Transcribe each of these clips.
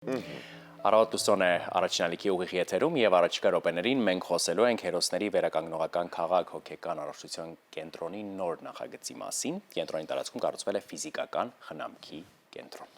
Առավոտուսոն է առաջնալիքի ուղիղ եթերում և առաջիկա րոպեներին մենք խոսելու ենք հերոսների վերականգնողական քաղաք հոգեկան առողջության կենտրոնի նոր նախագծի մասին։ Կենտրոնի տարածքում կառուցվել է ֆիզիկական խնամքի կենտրոն։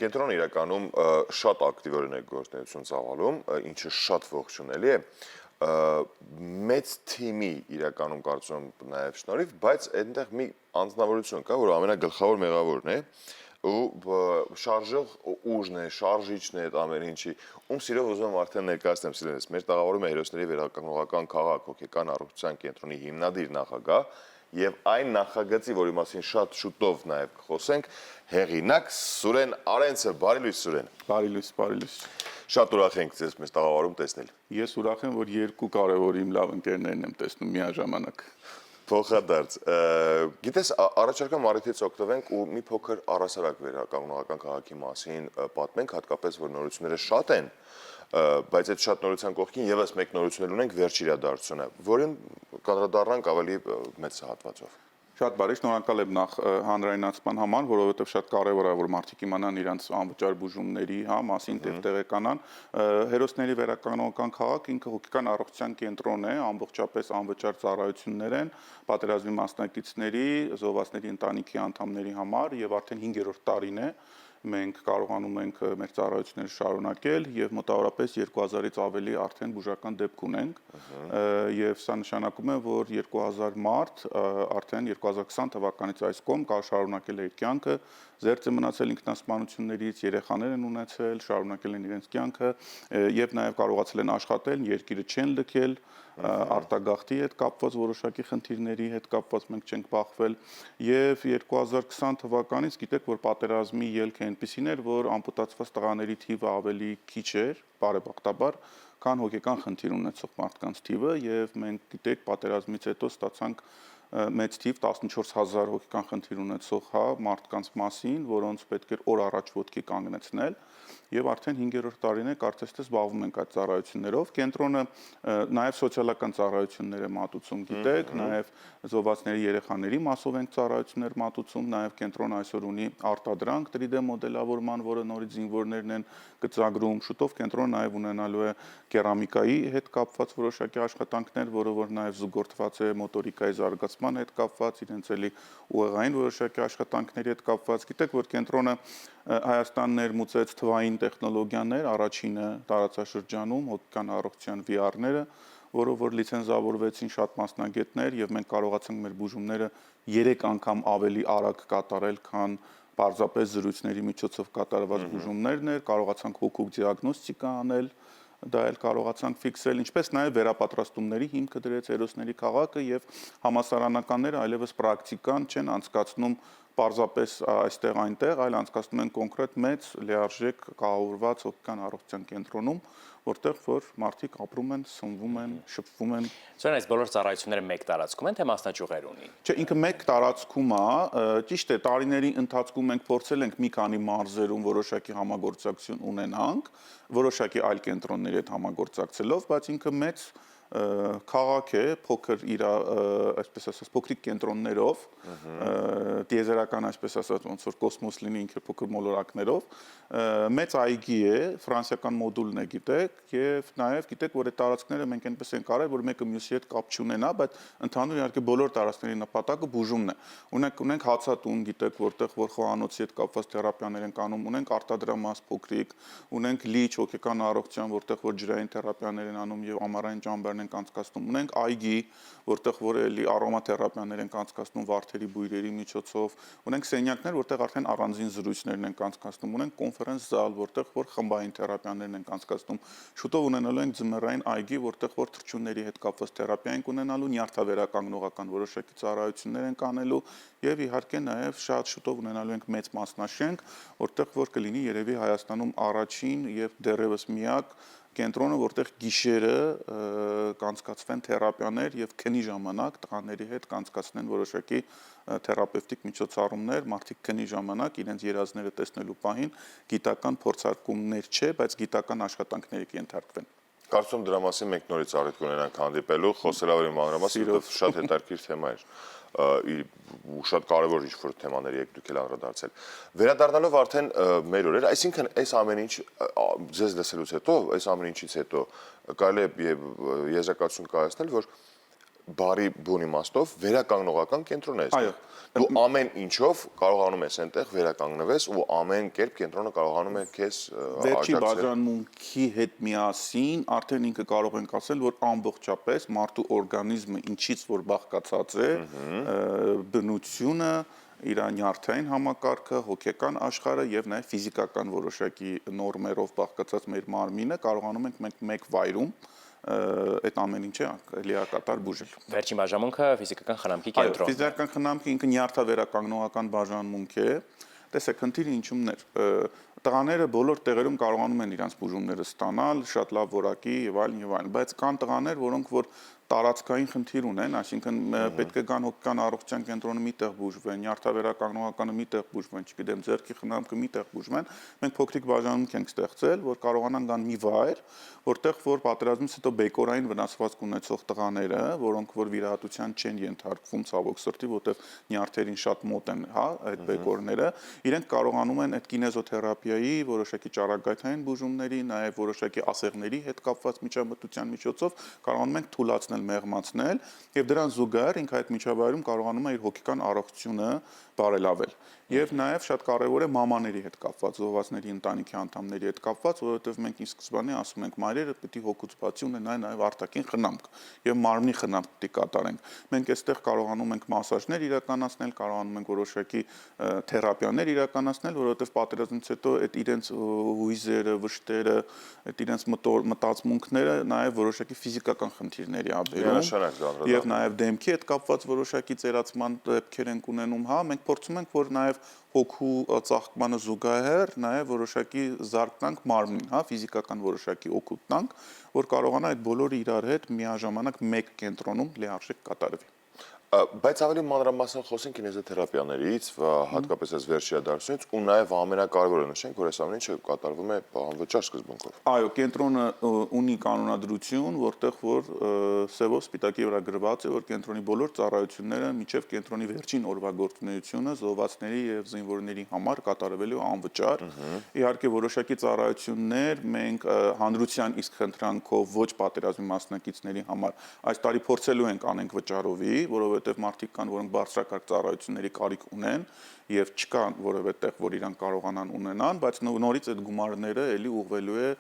Կենտրոնը իրականում շատ ակտիվորեն է գործունեություն ծավալում, ինչը շատ ողջունելի է։ Մեծ թիմի իրականում կարծում եմ նաև շնորհիվ, բայց այնտեղ մի անձնավորություն կա, որ ամենագլխավոր մեղավորն է, ու շարժող ուժն է, շարժիչն է այդ ամեն ինչի, ում սիրով ուզում եմ արդեն ներկայացնեմ սիրելիս, մեր տաղավարում է հերոսների վերականգնողական քաղաք հոգեկան առողջության կենտրոնի հիմնադիր նախագահ եւ այն նախագծի, որի մասին շատ շուտով նաև կխոսենք, հեղինակ Սուրեն Արենցը, բարի լույս Սուրեն։ Բարի լույս, բարի լույս։ Շատ ուրախ ենք ձեզ մեր տաղավարում տեսնել։ Ես ուրախ եմ, որ երկու կարևոր իմ լավ ընկերներն եմ տեսնում միաժամանակ։ Փոխադարձ։ Գիտես, առաջարկամ առիթից օգտվենք ու մի փոքր առհասարակ վերականգնողական քաղաքի մասին պատմենք, հատկապես որ նորությունները շատ են, բայց այդ շատ նորության կողքին եւս մեկ նորություն ունենք վերջ իրադարձությունը, որին կանդրադառնանք ավելի մեծ հատվածով։ Շատ բարի, շնորհակալ եմ նախ հանրայնացման համար, որովհետև շատ կարևոր է, որ մարդիկ իմանան իրենց անվճար բուժումների մասին տեղեկանան։ Հերոսների վերականգնողական քաղաք ինքը հոգեկան առողջության կենտրոն է, ամբողջապես անվճար ծառայություններ են պատերազմի մասնակիցների, զոհվածների ընտանիքի անդամների համար եւ արդեն 5-րդ տարին է մենք կարողանում ենք մեր ծառայությունները շարունակել եւ մոտավորապես 2000-ից ավելի արդեն բուժական դեպք ունենք եւ սա նշանակում է որ 2000 մարդ արդեն 2020 թվականից այս կողմ շարունակել է իր կյանքը, զերծ է մնացել ինքնասպանություններից, երեխաներ են ունեցել, շարունակել են իրենց կյանքը եւ նաեւ կարողացել են աշխատել, երկիրը չեն լքել, արտագաղթի հետ կապված որոշակի խնդիրների հետ կապված մենք չենք բախվել եւ 2020 թվականից գիտեք որ պատերազմի ելքը այնպիսին էր որ ամպուտացված տղաների թիվը ավելի քիչ էր բարեբախտաբար քան հոգեկան խնդիր ունեցող մարդկանց թիվը եւ մենք գիտեք պատերազմից հետո ստացանք մեծ թիվ 14000 հոգեկան խնդիր ունեցող մարդկանց մասին, որոնց պետք էր օր առաջ ոտքի կանգնեցնել եւ արդեն 5-րդ տարին է կարծես թե զբաղվում ենք այդ ծառայություններով։ Կենտրոնը նաեւ սոցիալական ծառայություններ է մատուցում, գիտեք, նաեւ զոհվածների երեխաների մասով ենք ծառայություններ մատուցում, նաեւ կենտրոնը այսօր ունի արտադրանք 3D մոդելավորման, որը նորից զինվորներն են գծագրում, շուտով կենտրոնը նաեւ ունենալու է կերամիկայի հետ կապված որոշակի աշխատանքներ, որը որ նաեւ զուգորդված է մոտորիկայի զարգացման հետ կապված, իրենց էլի ուղեղային որոշակի աշխատանքների հետ կապված։ Գիտեք, որ կենտրոնը Հայաստանն ներմուծեց թվային տեխնոլոգիաներ, առաջինը տարածաշրջանում հոգեկան առողջության VR-ները, որով որ լիցենզավորվեցին շատ մասնագետներ եւ մենք կարողացանք մեր բուժումները 3 անգամ ավելի արագ կատարել, քան պարզապես զրույցների միջոցով կատարված բուժումներն էր, կարողացանք հոգուկ դիագնոստիկա անել, դա էլ կարողացանք ֆիքսել, ինչպես նաև վերապատրաստումների հիմքը դրեց հերոսների քաղաքը եւ համասարանականները այլևս պրակտիկան չեն անցկացնում պարզապես այստեղ այնտեղ, այլ անցկացնում են կոնկրետ մեծ լիարժեք կառավարված հոգեկան առողջության կենտրոնում, որտեղ որ մարդիկ ապրում են, սնվում են, շփվում են։ Սա այս բոլոր ծառայությունները մեկ տարածքում են, թե մասնաճյուղեր ունի։ Չէ, ինքը մեկ տարածքում է, ճիշտ է, տարիների ընթացքում մենք փորձել ենք մի քանի մարզերում որոշակի համագործակցություն ունենանք, որոշակի այլ կենտրոնների հետ համագործակցելով, բայց ինքը մեծ քաղաք է, փոքր իր, այսպես ասած, փոքրիկ կենտրոններով, տիեզերական, այսպես ասած, ոնց որ կոսմոս լինի ինքը փոքր մոլորակներով, մեծ այգի է, ֆրանսիական մոդուլն է, գիտեք, եւ նաեւ գիտեք, որ այդ տարածքները մենք այնպես ենք արել, որ մեկը մյուսի հետ կապ չունենա, բայց ընդհանուր իհարկե բոլոր տարածքների նպատակը բուժումն է։ Ունենք հացատուն, գիտեք, որտեղ որ խոհանոցի հետ կապված թերապիաներ են անում, ունենք արտադրամաս փոքրիկ, ունենք լիճ հոգեկան առողջության, որտեղ որ ջրային թերապիաներ են անում եւ ամառային ճամբարներ ենք անցկացնում, ունենք այգի, որտեղ որ էլի արոմաթերապիաներ ենք անցկացնում վարդերի բույրերի միջոցով, ունենք սենյակներ, որտեղ արդեն առանձին զրույցներն ենք անցկացնում, ունենք կոնֆերանս զալ, որտեղ որ խմբային թերապիաներն ենք անցկացնում, շուտով ունենալու ենք ձմեռային այգի, որտեղ որ թռչունների հետ կապված թերապիա ենք ունենալու, նյարդավերականգնողական որոշակի ծառայություններ ենք անելու եւ իհարկե նաեւ շատ շուտով ունենալու ենք մեծ մասնաշենք, որտեղ որ կլինի երևի Հայաստանում առաջին եւ դեռևս միակ կենտրոնը, որտեղ գիշերը կանցկացվեն թերապիաներ եւ քնի ժամանակ տղաների հետ կանցկացնեն որոշակի թերապևտիկ միջոցառումներ, մարդիկ քնի ժամանակ իրենց երազները տեսնելու պահին գիտական փորձարկումներ չէ, բայց գիտական աշխատանքների կենթարկվեն։ Կարծում դրա մասին մենք նորից առիթ կունենանք հանդիպելու, խոսել ավելի մանրամասն, որովհետև շատ հետաքրքիր թեմա է։ ու շատ կարևոր ինչ-որ թեմաների եք դուք էլ անդրադարձել։ Վերադառնալով արդեն մեր օրեր, այսինքն այս ամեն ինչ ձեզ լսելուց հետո, այս ամեն ինչից հետո կարելի է եզրակացություն կայացնել, որ բարի բուն իմաստով վերականգնողական կենտրոն է այստեղ։ Այո։ Դու ամեն ինչով կարողանում ես այնտեղ վերականգնվես ու ամեն կերպ կենտրոնը կարողանում է քեզ Վերջի աջակցել։ բաժանմունքի հետ միասին արդեն ինքը կարող ենք ասել, որ ամբողջապես մարդու օրգանիզմը ինչից որ բաղկացած է, բնությունը, իր նյարդային համակարգը, հոգեկան աշխարհը եւ նաեւ ֆիզիկական որոշակի նորմերով բաղկացած մեր մարմինը կարողանում ենք մենք մեկ վայրում այդ ամեն ինչը լիակատար բուժել։ Վերջին բաժանմունքը ֆիզիկական խնամքի Այո, կենտրոնն է։ ֆիզիկական խնամքի ինքը նյարդավերականգնողական բաժանմունք է։ Տեսեք, խնդիրը ինչումն էր։ Տղաները բոլոր տեղերում կարողանում են իրենց բուժումները ստանալ, շատ լավ որակի եւ այլն, բայց կան տղաներ, որոնք որ տարածքային խնդիր ունեն, այսինքն պետք է գան հոգեկան առողջության կենտրոնը միտեղ բուժվեն, նյարդավերականգնողականը միտեղ բուժվեն, չգիտեմ, ձեռքի խնամքը միտեղ բուժվեն։ Մենք փոքրիկ բաժանմունք ենք ստեղծել, որ կարողանան գան մի վայր, որտեղ որ պատերազմից հետո բեկորային վնասվածք ունեցող տղաները, որոնք որ վիրահատության չեն ենթարկվում ցավոք սրտի, որտեղ նյարդերին շատ մոտ են, հա, այդ բեկորները, իրենք կարողանում են այդ կինեզոթերապիայի, որոշակի ճառագայթային բուժումների, նաև որոշակի ասեղների հետ կապված միջամտության միջոցով կարողանում ենք թուլացնել, մեղմացնել եւ դրան զուգահեռ ինքը այդ միջավայրում կարողանում է իր հոգեկան առողջությունը բարելավել։ Եվ նաև շատ կարևոր է մամաների հետ կապված, զոհվածների ընտանիքի անդամների հետ կապված, որովհետև մենք ի սկզբանե ասում ենք մայրերը պետք է հոգուց բացի ունենան նաև արտաքին խնամք եւ մարմնի խնամք պետք է կատարենք։ Մենք այստեղ կարողանում ենք մասաժներ իրականացնել, կարողանում ենք որոշակի թերապիաներ իրականացնել, որովհետև պատերազմից հետո այդ իրենց հույզերը, վշտերը, այդ իրենց մտածմունքները նաև որոշակի ֆիզիկական խնդիրների աբերում եւ նաև դեմքի հետ կապված որոշակի ծերացման դեպքեր են ունենում, հա, մենք փորձում ենք որ նաև հոգու ծաղկմանը զուգահեռ նաև որոշակի զարգանք մարմնին, հա, ֆիզիկական որոշակի օգուտ տանք, որ կարողանա այդ բոլորը իրար հետ միաժամանակ մեկ կենտրոնում լիարժեք կատարվի։ Բայց ավելի մանրամասն խոսենք կինեզոթերապիաներից, հատկապես այս վերջիադարձությունից, ու նաև ամենակարևորը նշենք, որ այս ամեն ինչը կատարվում է անվճար սկզբունքով։ Այո, կենտրոնը ունի կանոնադրություն, որտեղ որ սևով սպիտակի վրա գրված է, որ կենտրոնի բոլոր ծառայությունները մինչև կենտրոնի վերջին օրվա գործունեությունը զոհվածների եւ զինվորների համար կատարվելու անվճար։ Իհարկե որոշակի ծառայություններ մենք հանրության իսկ խնդրանքով ոչ պատերազմի մասնակիցների համար այս տարի փորձելու ենք անենք վճարովի, որովհետև մարդիկ կան, որոնք բարձրակարգ ծառայությունների կարիք ունեն եւ չկա որևէ տեղ, որ իրանք կարողանան ունենան, բայց նորից այդ գումարները էլի ուղղվելու է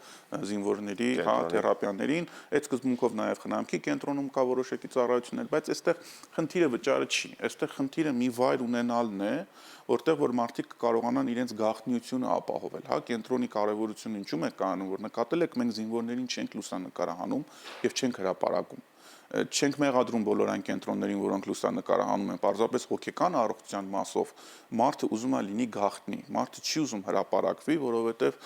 զինվորների, հա, թերապիաներին, այդ սկզբունքով նաեւ խնամքի կենտրոնում կա որոշակի ծառայություններ, բայց այստեղ խնդիրը վճարը չի, այստեղ խնդիրը մի վայր ունենալն է, որտեղ որ մարդիկ կարողանան իրենց գաղտնիությունը ապահովել, հա, կենտրոնի կարևորությունը ինչու՞մ է կայանում, որ նկատել եք մենք զինվորներին չենք լուսանկարահանում եւ չենք հրապարակում չենք մեղադրում բոլոր այն կենտրոններին, որոնք լուսանկարահանում են, պարզապես հոգեկան առողջության մասով մարդը ուզում է լինի գաղտնի, մարդը չի ուզում հրապարակվի, որովհետև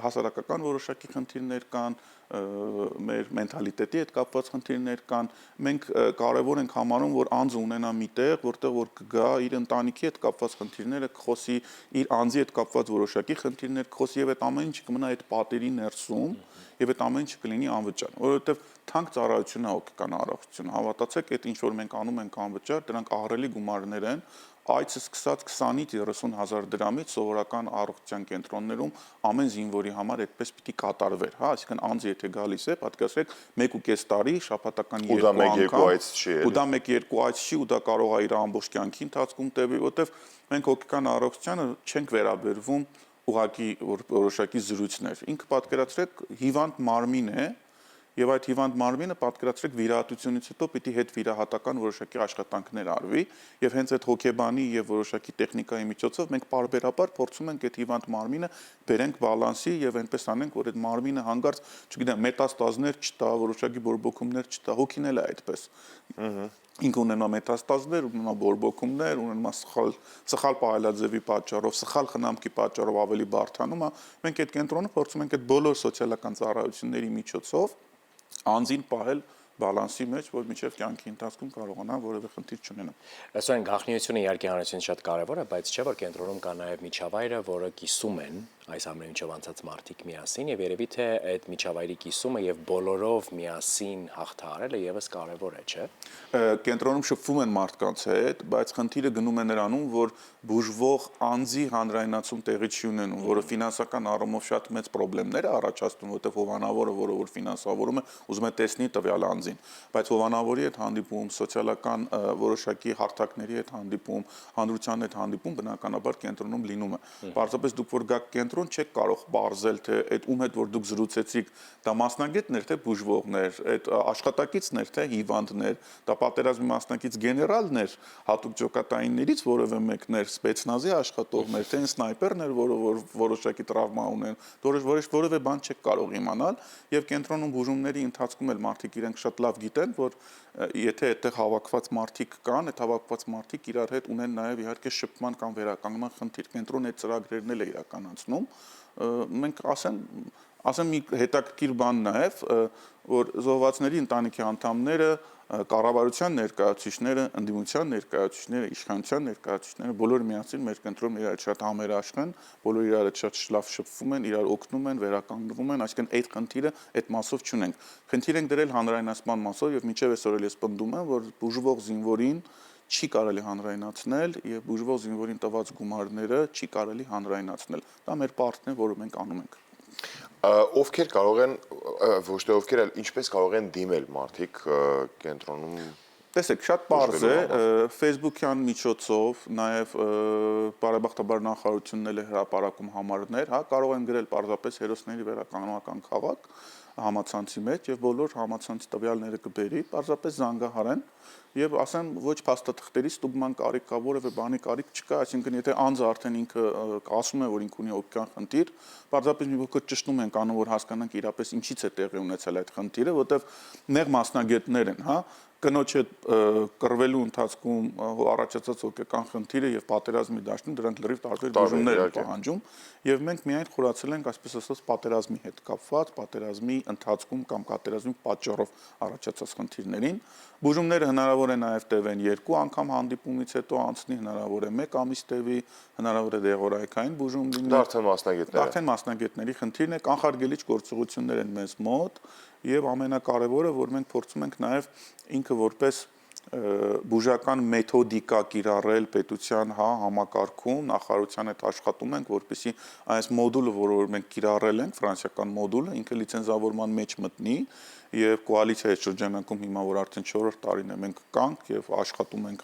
հասարակական որոշակի խնդիրներ կան, մեր մենթալիտետի հետ կապված խնդիրներ կան, մենք կարևոր ենք համարում, որ անձը ունենա մի տեղ, որտեղ որ կգա իր ընտանիքի հետ կապված խնդիրները, կխոսի իր անձի հետ կապված որոշակի խնդիրներ, կխոսի եւ այդ ամեն ինչը կմնա այդ պատերի ներսում եւ այդ ամեն ինչը կլինի անվճար, որովհետեւ թանկ ծառայություն է հոգեկան առողջությունը, հավատացեք, այդ ինչ որ մենք անում ենք անվճար, դրանք ահռելի գումարներ են, այցը սկսած 20-ից 30 հազար դրամից սովորական առողջության կենտրոններում ամեն զինվորի համար այդպես պիտի կատարվեր, հա, այսինքն անձը եթե գալիս է, պատկերացրեք 1.5 տարի շաբաթական 2 անգամ, ու դա 1-2 այց չի, ու դա կարող է իր ամբողջ կյանքի ընթացքում տևի, որտեվ մենք հոգեկան առողջությանը չենք վերաբերվում ուղղակի որոշակի զրույցներ։ Ինքը պատկերացրեք հիվանդ մարմին է, եւ այդ հիվանդ մարմինը պատկերացրեք վիրահատությունից հետո պիտի հետ վիրահատական որոշակի աշխատանքներ արվի եւ հենց այդ հոգեբանի եւ որոշակի տեխնիկայի միջոցով մենք պարբերաբար փորձում ենք այդ հիվանդ մարմինը բերենք բալանսի եւ այնպես անենք, որ այդ մարմինը հանգարց, չգիտեմ, մետաստազներ չտա, որոշակի բորբոքումներ չտա, հոգին էլ է այդպես։ Ինքը ունենա մետաստազներ, ունենա բորբոքումներ, ունենա սխալ պահելաձևի պատճառով, սխալ խնամքի պատճառով ավելի բարդանում է։ Մենք այդ կենտրոնը փորձում ենք այդ բոլոր սոցիալական ծառայությունների միջոցով անձին պահել բալանսի մեջ, որ մինչև կյանքի ընթացքում կարողանա որևէ խնդիր չունենա։ Այսօր գաղտնիությունը իհարկե հանրությունից շատ կարևոր է, բայց չէ՞ որ կենտրոնում կա նաև միջավայրը, որը կիսում են այս ամենը ինչով անցած մարդիկ միասին եւ երևի թե այդ միջավայրի կիսումը եւ բոլորով միասին հաղթահարելը եւս կարեւոր է, չէ՞։ Կենտրոնում շփվում են մարդկանց հետ, բայց խնդիրը գնում է նրանում, որ բուժվող անձի հանրայնացում տեղի չի ունենում, որը ֆինանսական առումով շատ մեծ խնդիրներ է առաջացնում, որտեղ հովանավորը, որը որ ֆինանսավորում է, ուզում է տեսնի տվյալ անձին, բայց հովանավորի հետ հանդիպում, սոցիալական որոշակի հարթակների հետ հանդիպում, հանրության հետ հանդիպում բնականաբար կենտրոնում լինում է։ Պարզապես դուք որ գաք կենտրոն չեք կարող բարձել, թե այդ ում հետ որ դուք զրուցեցիք, դա մասնագետներ, թե բուժվողներ, այդ աշխատակիցներ, թե հիվանդներ, դա պատերազմի մասնակից գեներալներ, հատուկ ջոկատայիններից որևէ մեկներ, սպեցնազի աշխատողներ, թե սնայպերներ, որը որոշակի տրավմա ունեն, որևէ բան չեք կարող իմանալ, եւ կենտրոնում բուժումների ընթացքում էլ մարդիկ իրենք շատ լավ գիտեն, որ եթե այդտեղ հավաքված մարդիկ կան, այդ հավաքված մարդիկ իրար հետ ունեն նաեւ իհարկե շփման կամ վերականգնման խնդիր, կենտրոնը այդ ծրագրերն էլ է իրականացնում, մենք ասեմ մի հետաքրքիր բան նաեւ, որ զոհվածների ընտանիքի անդամները կառավարության ներկայացուցիչները, ընդդիմության ներկայացուցիչները, իշխանության ներկայացուցիչները բոլորը միասին մեր կենտրոնում իրար շատ համերաշխ են, բոլորը իրար շատ լավ շփվում են, իրար օգնում են, վերականգնվում են, այսինքն այդ խնդիրը այդ մասով չունենք։ Խնդիր ենք դրել հանրայնացման մասով եւ մինչեւ այսօր էլ ես պնդում եմ, որ բուժվող զինվորին չի կարելի հանրայնացնել եւ բուժվող զինվորին տված գումարները չի կարելի հանրայնացնել։ Դա մեր պարտքն է, որը մենք անում ենք։ Ովքեր կարող են, ոչ թե ովքեր, այլ ինչպես կարող են դիմել մարդիկ կենտրոնում։ Տեսեք, շատ պարզ է, Facebook-յան միջոցով, նաև բարեբախտաբար նախարարությունն էլ է հրապարակում համարներ, հա, կարող են գրել պարզապես հերոսների վերականգնական քաղաք համացանցի մեջ եւ բոլոր համացանցի տվյալները կբերի, պարզապես զանգահարեն եւ ասեմ ոչ փաստաթղթերի ստուգման կարիք կա, որևէ բանի կարիք չկա, այսինքն եթե անձը արդեն ինքը ասում է, որ ինքը ունի օգնական խնդիր, պարզապես մի փոքր ճշտում ենք անում, որ հասկանանք իրապես ինչից է տեղի ունեցել այդ խնդիրը, որտեվ նեղ մասնագետներ են, հա, կնոջ հետ կռվելու ընթացքում առաջացած հոգեկան խնդիրը եւ պատերազմի դաշտում դրանք լրիվ տարբեր բուժումներ են պահանջում եւ մենք միայն խորացել ենք այսպես ասած պատերազմի հետ կապված, պատերազմի ընթացքում կամ պատերազմի պատճառով առաջացած խնդիրներին։ Բուժումները հնարավոր է նաև տևեն 2 անգամ հանդիպումից հետո անցնի, հնարավոր է 1 ամիս տևի, հնարավոր է դեղորայքային բուժում լինի։ Դա արդեն մասնագետների խնդիրն է, կանխարգելիչ գործողություններ են մեզ մոտ եւ ամենակարևորը, որ մենք փորձում ենք նաև ինքը որպես բուժական մեթոդիկա կիրառել պետության համակարգում, նախարարության հետ աշխատում ենք, որպեսզի այս մոդուլը, որը մենք կիրառել ենք, ֆրանսիական մոդուլը, ինքը լիցենզավորման մեջ մտնի եւ կոալիցիայի շրջանակում հիմա որ արդեն 4-րդ տարին է մենք կանք եւ աշխատում ենք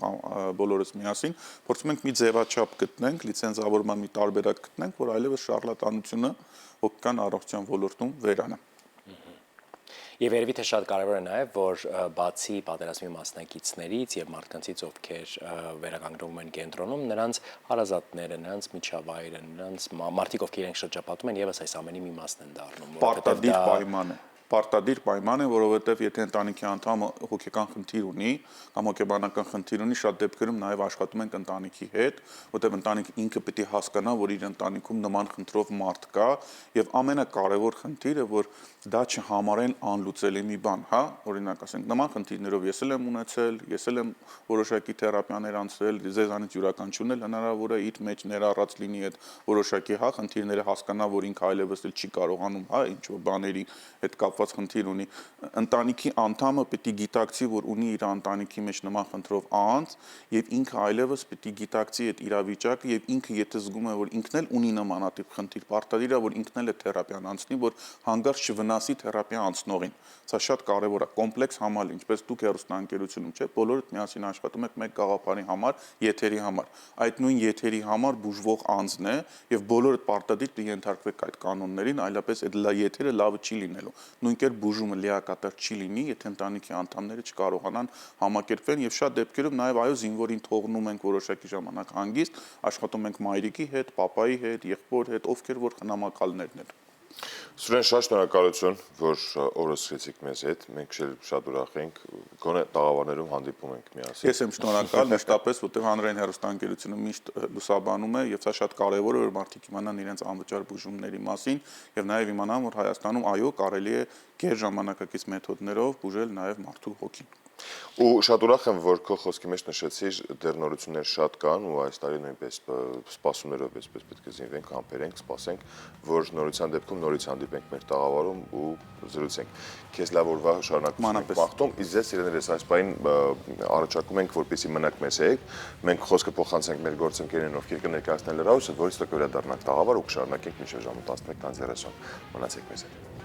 բոլորս միասին, փորձում ենք մի ձևաչափ գտնենք, լիցենզավորման մի տարբերակ գտնենք, որ այլևս շարլատանությունը հոգեկան առողջության ոլորտում վերանա։ Եվ երևի թե շատ կարևոր է նաև, որ բացի պատերազմի մասնակիցներից եւ մարդկանցից, ովքեր վերականգնվում են կենտրոնում, նրանց հարազատները, նրանց միջավայրը, նրանց մարդիկ, ովքեր իրենք շրջապատում են, եւս այս ամենի մի մասն են դառնում։ Պարտադիր պայման է։ Պարտադիր պայման է, որովհետև եթե ընտանիքի անդամը հոգեկան խնդիր ունի կամ հոգեբանական խնդիր ունի, շատ դեպքերում նաև աշխատում ենք ընտանիքի հետ, որտեղ ընտանիքը ինքը պետք է հասկանա, որ իր ընտանիքում նման խնդրով մարդ կա, եւ ամենակարևոր խնդիրը, որ դա չհամարեն անլուծելի մի բան, հա, օրինակ ասենք, նման խնդիրներով ես էլ եմ ունեցել, ես էլ եմ որոշակի թերապիաներ անցրել, ձեզանից յուրաքանչյուրն էլ հնարավոր է իր մեջ ներառած լինի այդ որոշակի խնդիրները հասկանա, որ ինքը այլևս էլ չի կարողանում, ինչ որ բաների հետ կապված խնդիր ունի, ընտանիքի անդամը պետք է գիտակցի, որ ունի իր ընտանիքի մեջ նման խնդրով անձ եւ ինքը այլևս պետք է գիտակցի այդ իրավիճակը եւ ինքը եթե զգում է, որ ինքն էլ ունի նմանատիպ խնդիր, պարտադիր է, որ ինքն էլ է թերապիան անցնի, որ հանկարծ չվնասի թերապիա անցնողին։ Սա շատ կարևոր է, կոմպլեքս համալ, ինչպես դուք հեռուստաընկերությունում, չէ՞, բոլորդ միասին աշխատում եք մեկ գաղափարի համար, եթերի համար։ Այդ նույն եթերի համար բուժվող անձն է եւ բոլորդ պարտադիր կենթարկվեք այդ կանոններին, այլապես այդ եթերը լավը չի լինելու։ Նույն կերպ բուժումը լիակատար չի լինի, եթե ընտանիքի անդամները չկարողանան համակերպվել եւ շատ դեպքերում նաեւ այո զինվորին թողնում ենք որոշակի ժամանակ հանգիստ, աշխատում ենք մայրիկի հետ, պապայի հետ, եղբոր հետ, ովքեր որ խնամակալներն են։ Սուրեն, շատ շնորհակալություն, որ օրը սկսեցիք մեզ հետ, մենք շատ ուրախ ենք, գոնե տաղավարներում հանդիպում ենք միասին։ Ես եմ շնորհակալ, մշտապես, որտեղ հանրային հեռուստաընկերությունը միշտ լուսաբանում է եւ սա շատ կարեւոր է, որ մարդիկ իմանան իրենց անվճար բուժումների մասին եւ նաեւ իմանան, որ Հայաստանում այո կարելի է գեր ժամանակակից մեթոդներով բուժել նաեւ մարդու հոգին։ Ու շատ ուրախ եմ, որ քո խոսքի մեջ նշեցիր, դեռ նորություններ շատ կան ու այս տարի նույնպես սպասումներով այսպես պետք է զինվենք, համբերենք, սպասենք, որ նորության դեպքում նորից հանդիպենք մեր տաղավարում ու զրուցենք։ Քեզ լավ օրվա շարունակություն ենք մաղթում, իսկ ձեզ սիրելիներս այս պահին առաջարկում ենք, որպեսզի մնաք մեզ հետ, մենք խոսքը փոխանցենք մեր գործընկերներին, ովքեր կներկայացնեն լրահոսը, որից հետո վերադառնանք տաղավար ու կշարունակենք մինչև ժամը 11:30։ Մնացեք մեզ հետ։